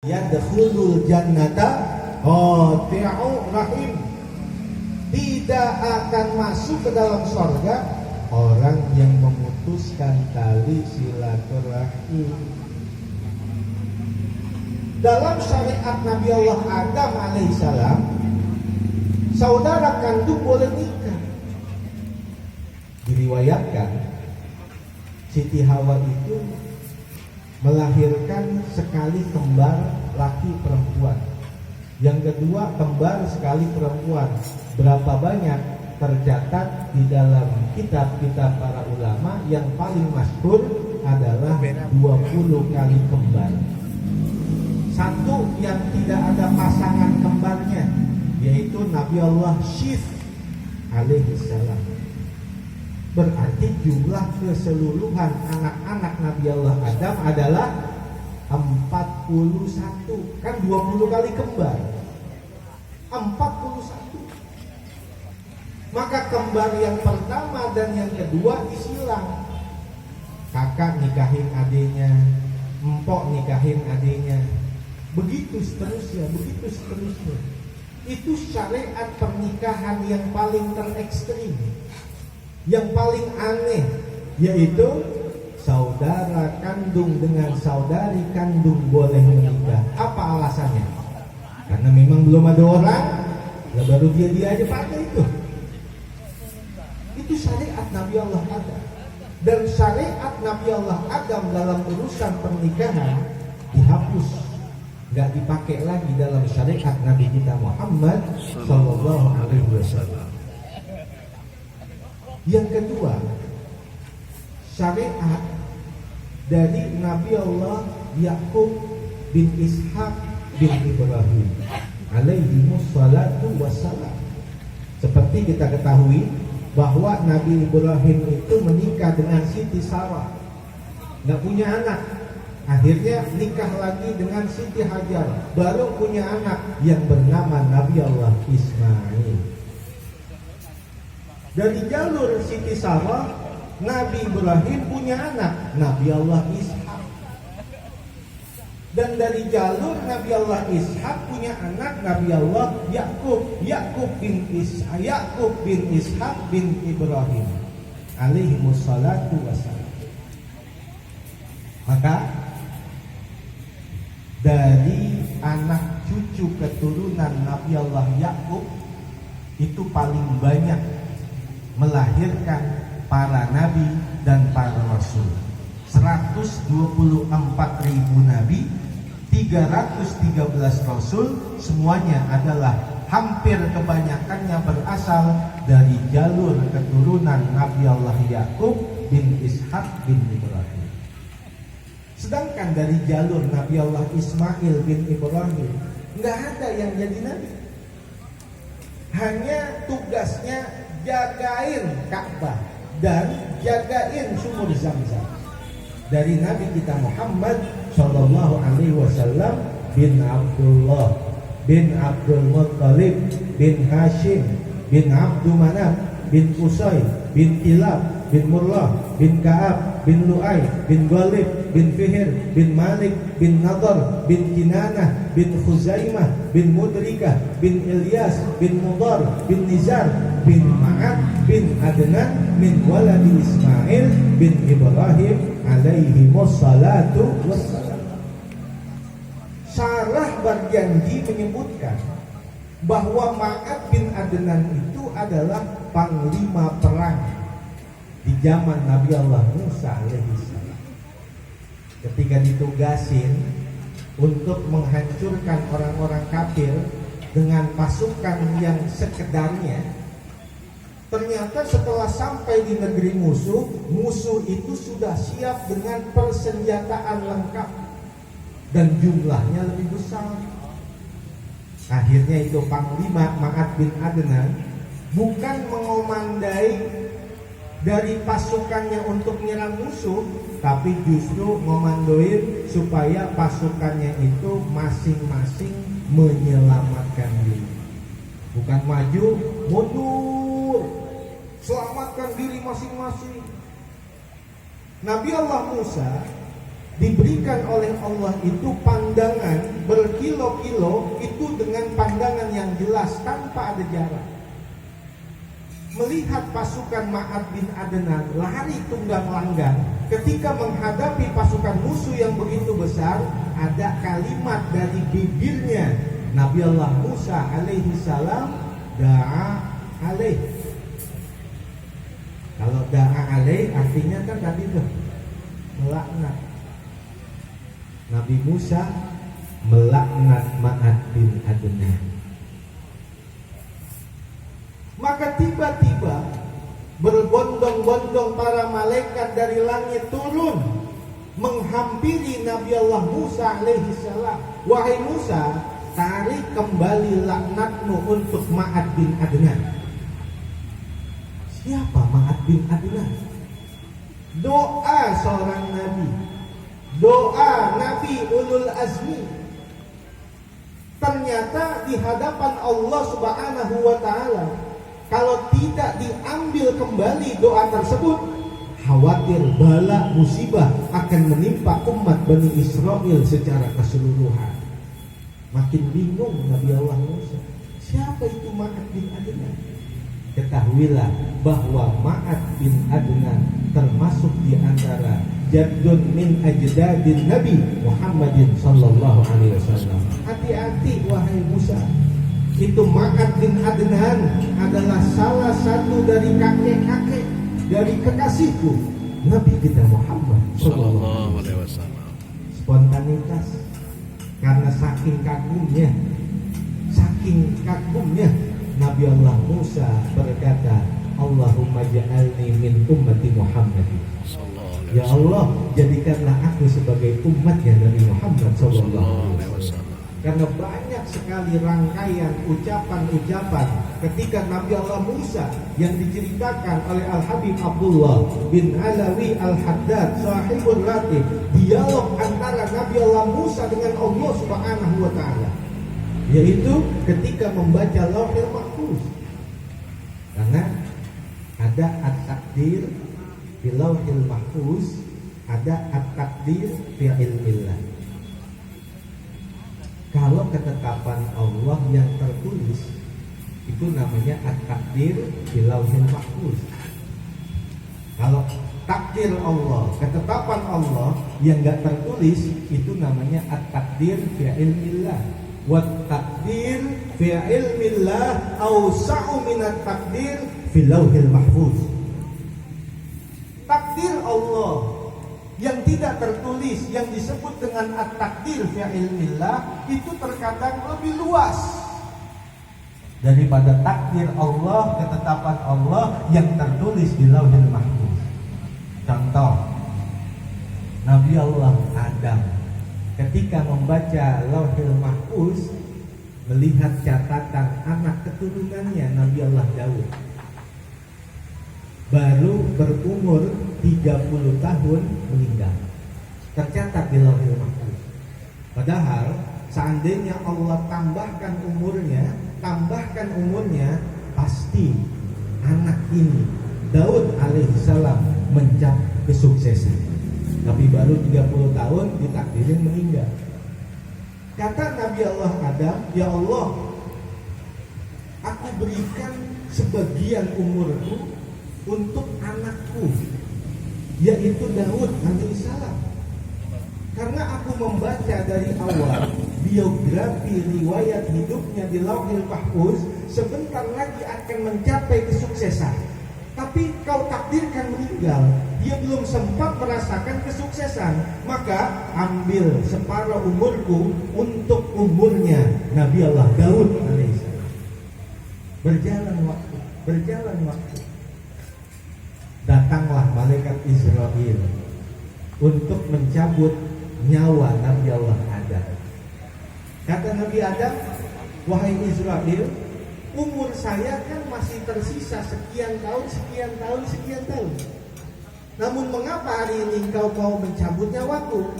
yadkhulul jannata qati'u rahim. Tidak akan masuk ke dalam surga orang yang memutuskan tali silaturahim. Dalam syariat Nabi Allah Adam alaihissalam, saudara kandung boleh nikah. Diriwayatkan Siti Hawa itu melahirkan sekali kembar laki perempuan, yang kedua kembar sekali perempuan. Berapa banyak tercatat di dalam kitab-kitab para ulama, yang paling masyhur adalah 20 kali kembar. Satu yang tidak ada pasangan kembarnya, yaitu Nabi Allah Syith alaihissalam. Berarti jumlah keseluruhan anak-anak Nabi Allah Adam adalah 41. Kan 20 kali kembar, 41. Maka kembar yang pertama dan yang kedua disilang. Kakak nikahin adiknya, empok nikahin adiknya, begitu seterusnya, begitu seterusnya. Itu syariat pernikahan yang paling terekstrim, yang paling aneh, yaitu saudara kandung dengan saudari kandung boleh menikah. Apa alasannya? Karena memang belum ada orang, ya baru dia aja pakai itu. Itu syariat Nabi Allah Adam. Dan syariat Nabi Allah Adam dalam urusan pernikahan dihapus, nggak dipakai lagi dalam syariat Nabi kita Muhammad Sallallahu Alaihi Wasallam. Yang kedua, syariat dari Nabi Allah Yakub bin Ishak bin Ibrahim alaihimussalatu wassalam. Seperti kita ketahui bahwa Nabi Ibrahim itu menikah dengan Siti Sarah, nggak punya anak. Akhirnya nikah lagi dengan Siti Hajar, baru punya anak yang bernama Nabi Allah Ismail. Dari jalur Siti Sarah, Nabi Ibrahim punya anak Nabi Allah Ishak. Dan dari jalur Nabi Allah Ishak punya anak Nabi Allah Yakub. Yakub bin Ishak bin Ibrahim alaihimussalatu wassalam. Maka dari anak cucu keturunan Nabi Allah Yakub itu paling banyak melahirkan para nabi dan para rasul. 124.000 nabi, 313 rasul, semuanya adalah hampir kebanyakannya berasal dari jalur keturunan Nabi Allah Yakub bin Ishak bin Ibrahim. Sedangkan dari jalur Nabi Allah Ismail bin Ibrahim nggak ada yang jadi nabi. Hanya tugasnya jagain Ka'bah dan jagain sumur Zam-Zam. Dari Nabi kita Muhammad Sallallahu Alaihi Wasallam bin Abdullah bin Abdul Muttalib bin Hashim bin Abdul Manaf bin Qusay bin Kilab bin Murrah bin Ka'ab bin Lu'ay bin Ghalib bin Fihr bin Malik bin Nadar bin Kinanah bin Khuzaimah bin Mudrikah bin Ilyas bin Mudar bin Nizar bin Ma'ad bin Adnan min waladi Ismail bin Ibrahim alaihi wassalatu wassalam. Sarah berjanji menyebutkan bahwa Ma'ad bin Adnan itu adalah panglima perang di zaman Nabi Allah Musa alaihissalam. Ketika ditugasin untuk menghancurkan orang-orang kafir dengan pasukan yang sekedarnya, ternyata setelah sampai di negeri musuh, musuh itu sudah siap dengan persenjataan lengkap dan jumlahnya lebih besar. Akhirnya itu panglima Ma'ad bin Adnan bukan mengomandai dari pasukannya untuk menyerang musuh, tapi justru memandoin supaya pasukannya itu masing-masing menyelamatkan diri. Bukan maju, mundur, selamatkan diri masing-masing. Nabi Allah Musa diberikan oleh Allah itu pandangan berkilo-kilo itu dengan pandangan yang jelas tanpa ada jarak. Melihat pasukan Ma'ad bin Adnan lari tunggang langgang ketika menghadapi pasukan musuh yang begitu besar, ada kalimat dari bibirnya Nabi Allah Musa alaihi salam, da'a alaih. Kalau da'a alaih artinya kan tadi tuh melaknat. Nabi Musa melaknat Ma'ad bin Adnan. Maka tiba-tiba berbondong-bondong para malaikat dari langit turun menghampiri Nabi Allah Musa alaihi salam. Wahai Musa, tarik kembali laknatmu untuk Ma'ad bin Adnan. Siapa Ma'ad bin Adnan? Doa seorang nabi, doa Nabi Ulul Azmi. Ternyata di hadapan Allah Subhanahu wa Ta'ala, kalau tidak diambil kembali doa tersebut, khawatir bala musibah akan menimpa umat Bani Israel secara keseluruhan. Makin bingung Nabi Allah Musa, siapa itu Ma'ad bin Adnan? Ketahuilah bahwa Ma'ad bin Adnan termasuk di antara jaddun min ajdadin Nabi Muhammadin sallallahu alaihi wasallam. Hati-hati wahai Musa. Itu Ma'ad bin Adnan adalah salah satu dari kakek-kakek dari kekasihku Nabi kita Muhammad sallallahu alaihi wasallam. Spontanitas, karena saking kagumnya Nabi Allah Musa berkata, Allahumma ja'alni min ummati Muhammad. Ya Allah, jadikanlah aku sebagai umatnya Nabi Muhammad sallallahu alaihi wasallam. Karena banyak sekali rangkaian ucapan-ucapan ketika Nabi Allah Musa yang diceritakan oleh Al-Habib Abdullah bin Alawi Al-Haddad Sahibul Ratib, dialog antara Nabi Allah Musa dengan Allah Subhanahu wa Ta'ala, yaitu ketika membaca Lauhul Mahfuz. Karena ada at-takdir di Lauhul Mahfuz, ada at-takdir fi ilmillah. Kalau ketetapan Allah yang tertulis itu namanya at-takdir di Lauhul Mahfuz. Kalau takdir Allah, ketetapan Allah yang enggak tertulis itu namanya at-takdir fi ilmillah. Wa takdir fi ilmillah awsa'u min at-takdir fi Lauhul Mahfuz. Takdir Allah yang tidak tertulis yang disebut dengan at-takdir fi ilmillah itu terkadang lebih luas daripada takdir Allah, ketetapan Allah yang tertulis di Lauhul Mahfuz. Contoh, Nabi Allah Adam ketika membaca Lauhul Mahfuz melihat catatan anak keturunannya Nabi Allah Daud, baru berumur 30 tahun meninggal, tercatat di Lauhul Mahfuz. Padahal seandainya Allah tambahkan umurnya, pasti anak ini Daud alaihissalam mencapai kesuksesan. Tapi baru 30 tahun ditakdirin meninggal. Kata Nabi Allah Adam, ya Allah, aku berikan sebagian umurku untuk anakku, yaitu Daud alaihissalam. Karena aku membaca dari awal biografi riwayat hidupnya di Lauhul Mahfuz, sebentar lagi akan mencapai kesuksesan. Tapi kau takdirkan meninggal, dia belum sempat merasakan kesuksesan. Maka ambil separuh umurku untuk umurnya Nabi Allah Daud alaihissalam. Berjalan waktu. Datanglah malaikat Israel untuk mencabut nyawa Nabi Allah Adam. Kata Nabi Adam, wahai Israel, umur saya kan masih tersisa sekian tahun. Namun mengapa hari ini kau mau mencabut nyawaku?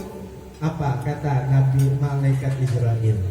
Apa kata Nabi malaikat Israel?